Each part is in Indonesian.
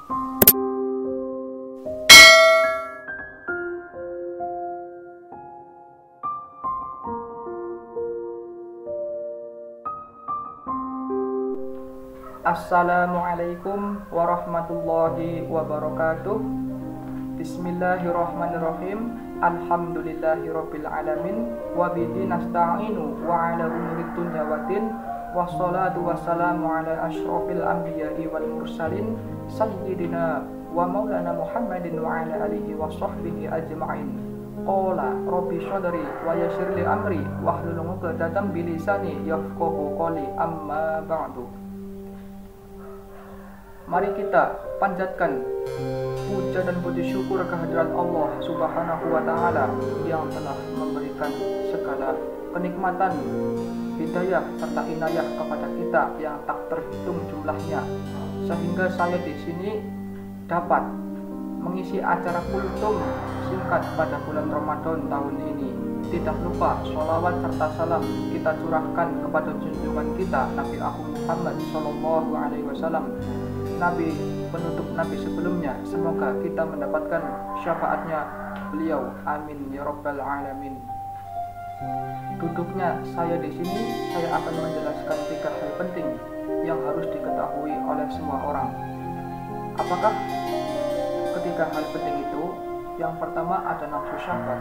Assalamualaikum warahmatullahi wabarakatuh. Bismillahirrahmanirrahim. Alhamdulillahirabbil alamin wa bihi nasta'inu wa ala umurid dunya waddin. Wassalatu wassalamu ala asyrofil anbiya'i wal mursalin sayyidina wa maulana Muhammadin wa ala alihi wa sahbihi ajma'in. Qala rabbi shodri wa yassir li amri wahlul 'uqdatam bilisani yafqahu qawli, amma ba'du. Mari kita panjatkan puja dan puji syukur kehadirat Allah Subhanahu wa Ta'ala yang telah memberikan segala kenikmatan, hidayah serta inayah kepada kita yang tak terhitung jumlahnya, sehingga saya di sini dapat mengisi acara kultum singkat pada bulan Ramadan tahun ini. Tidak lupa sholawat serta salam kita curahkan kepada junjungan kita Nabi Agung Muhammad Sallallahu Alaihi Wasallam, Nabi penutup Nabi sebelumnya. Semoga kita mendapatkan syafaatnya beliau, amin ya rabbal alamin. Duduknya saya di sini, saya akan menjelaskan 3 hal penting yang harus diketahui oleh semua orang. Apakah ketiga hal penting itu? Yang pertama ada nafsu syahwat,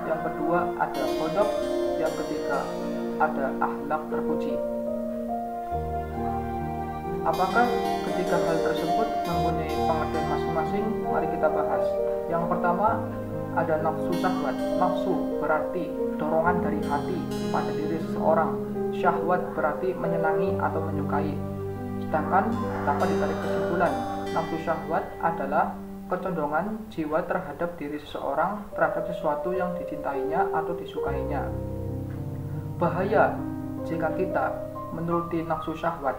yang kedua ada qadab, yang ketiga ada akhlak terpuji. Apakah ketiga hal tersebut mempunyai pengertian masing-masing? Mari kita bahas. Yang pertama ada nafsu syahwat. Nafsu berarti dorongan dari hati pada diri seseorang. Syahwat berarti menyenangi atau menyukai. Sedangkan dapat ditarik kesimpulan, nafsu syahwat adalah kecondongan jiwa terhadap diri seseorang, terhadap sesuatu yang dicintainya atau disukainya. Bahaya jika kita menuruti nafsu syahwat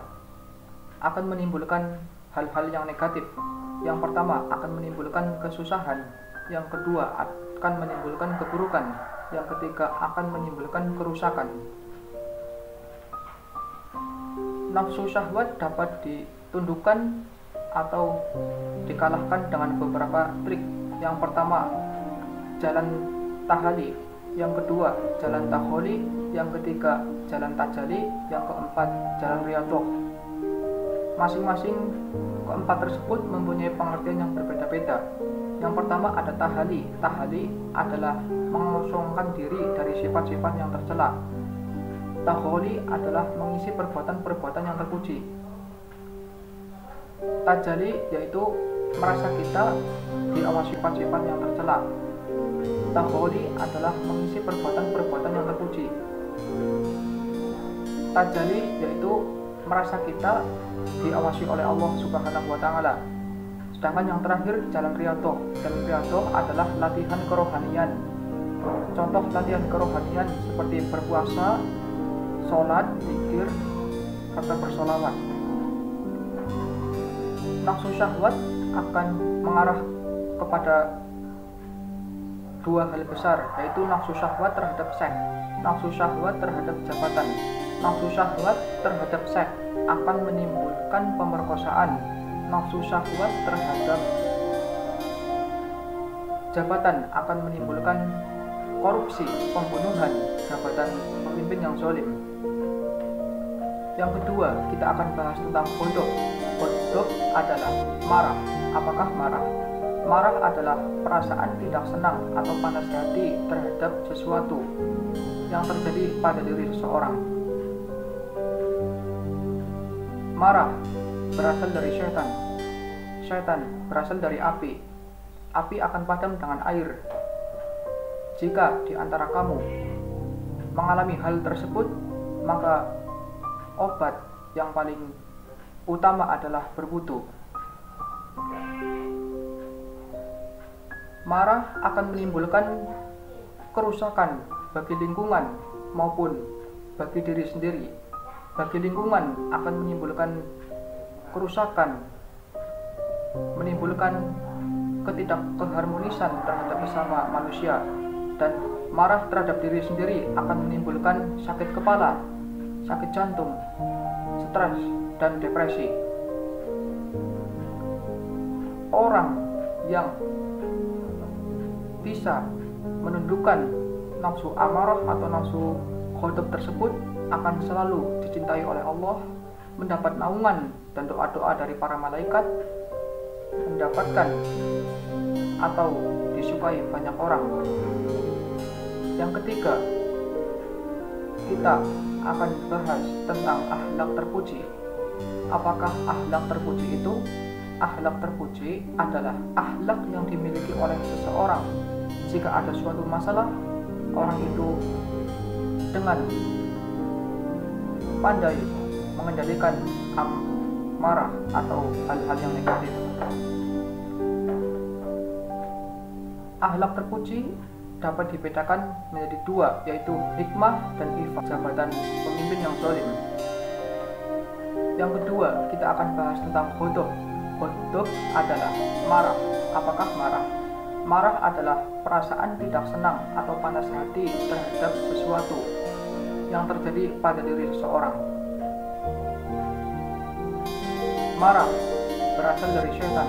akan menimbulkan hal-hal yang negatif. Yang pertama akan menimbulkan kesusahan, yang kedua akan menimbulkan keburukan, yang ketiga akan menimbulkan kerusakan. Nafsu syahwat dapat ditundukkan atau dikalahkan dengan beberapa trik. Yang pertama jalan tahali, yang kedua jalan taholi, yang ketiga jalan tajali, yang keempat jalan riyadhah. Masing-masing keempat tersebut mempunyai pengertian yang berbeda-beda. Yang pertama ada tahali. Tahali adalah mengosongkan diri dari sifat-sifat yang tercela. Taholi adalah mengisi perbuatan-perbuatan yang terpuji. Tajali yaitu merasa kita diawasi sifat-sifat yang tercela. Taholi adalah mengisi perbuatan-perbuatan yang terpuji. Tajali yaitu merasa kita diawasi oleh Allah Subhanahu wa Ta'ala. Sedangkan yang terakhir jalan riyadhah. Jalan riyadhah adalah latihan kerohanian. Contoh latihan kerohanian seperti berpuasa, sholat, zikir, serta bersolawat. Nafsu syahwat akan mengarah kepada 2 hal besar, yaitu nafsu syahwat terhadap seks, nafsu syahwat terhadap jabatan. Nafsu syahwat terhadap seks akan menimbulkan pemerkosaan. Nafsu syahwat terhadap jabatan akan menimbulkan korupsi, pembunuhan, jabatan pemimpin yang zalim. Yang kedua, kita akan bahas tentang qadab. Qadab adalah marah. Apakah marah? Marah adalah perasaan tidak senang atau panas hati terhadap sesuatu yang terjadi pada diri seseorang. Marah berasal dari syaitan. Syaitan berasal dari api. Api akan padam dengan air. Jika di antara kamu mengalami hal tersebut, maka obat yang paling utama adalah berwudu. Marah akan menimbulkan kerusakan bagi lingkungan maupun bagi diri sendiri. Bagi lingkungan akan menimbulkan kerusakan, menimbulkan ketidakkeharmonisan terhadap sesama manusia, dan marah terhadap diri sendiri akan menimbulkan sakit kepala, sakit jantung, stres, dan depresi. Orang yang bisa menundukkan nafsu amarah atau nafsu ghadab tersebut akan selalu dicintai oleh Allah, mendapat naungan dan doa-doa dari para malaikat, mendapatkan atau disukai banyak orang. Yang ketiga, kita akan bahas tentang akhlak terpuji. Apakah akhlak terpuji itu? Akhlak terpuji adalah akhlak yang dimiliki oleh seseorang jika ada suatu masalah, orang itu dengan pandai mengendalikan amarah atau hal-hal yang negatif. Akhlak terpuji dapat dibedakan menjadi dua, yaitu hikmah dan ifah, jabatan pemimpin yang zalim. Yang kedua, kita akan bahas tentang ghadab. Ghadab adalah marah. Apakah marah? Marah adalah perasaan tidak senang atau panas hati terhadap sesuatu yang terjadi pada diri seseorang. Marah berasal dari syaitan.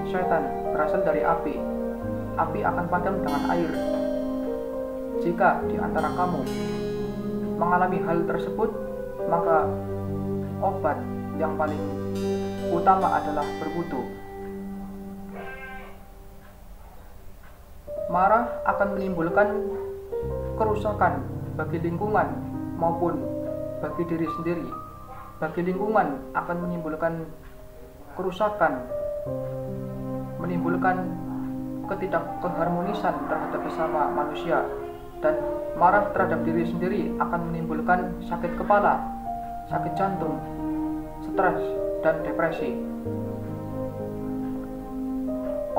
Syaitan berasal dari api. Api akan padam dengan air. Jika di antara kamu mengalami hal tersebut, maka obat yang paling utama adalah berwudu. Marah akan menimbulkan kerusakan bagi lingkungan maupun bagi diri sendiri. Bagi lingkungan akan menimbulkan kerusakan, menimbulkan ketidakharmonisan terhadap sesama manusia, dan marah terhadap diri sendiri akan menimbulkan sakit kepala, sakit jantung, stres, dan depresi.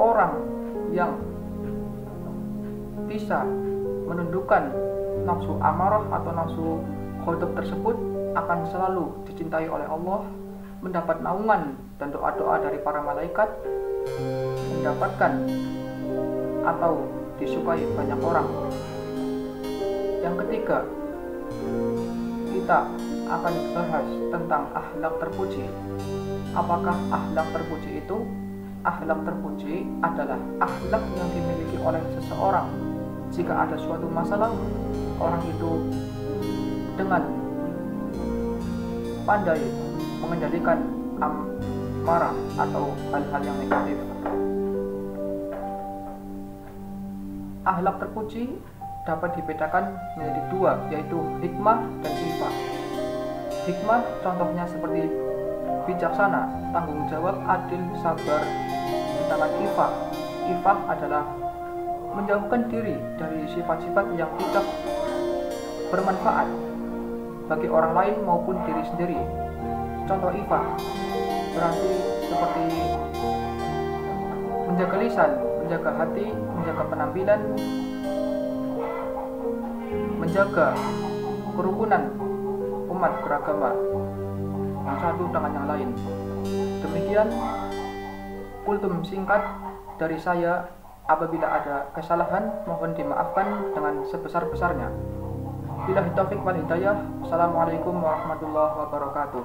Orang yang bisa menundukkan nafsu amarah atau nafsu ghadab tersebut akan selalu dicintai oleh Allah, mendapat naungan dan doa-doa dari para malaikat, mendapatkan atau disukai banyak orang. Yang ketiga, kita akan bahas tentang akhlak terpuji. Apakah akhlak terpuji itu? Akhlak terpuji adalah akhlak yang dimiliki oleh seseorang jika ada suatu masalah, orang itu dengan pandai mengendalikan amarah atau hal-hal yang negatif. Akhlak terpuji dapat dibedakan menjadi dua, yaitu hikmah dan ifah. Hikmah contohnya seperti bijaksana, tanggung jawab, adil, sabar. Sedangkan ifah adalah menjauhkan diri dari sifat-sifat yang tidak bermanfaat bagi orang lain maupun diri sendiri. Contoh ifah berarti seperti menjaga lisan, menjaga hati, menjaga penampilan, menjaga kerukunan umat beragama yang satu dengan yang lain. Demikian kultum singkat dari saya. Apabila ada kesalahan, mohon dimaafkan dengan sebesar-besarnya. Billahi taufik wal hidayah. Assalamualaikum warahmatullahi wabarakatuh.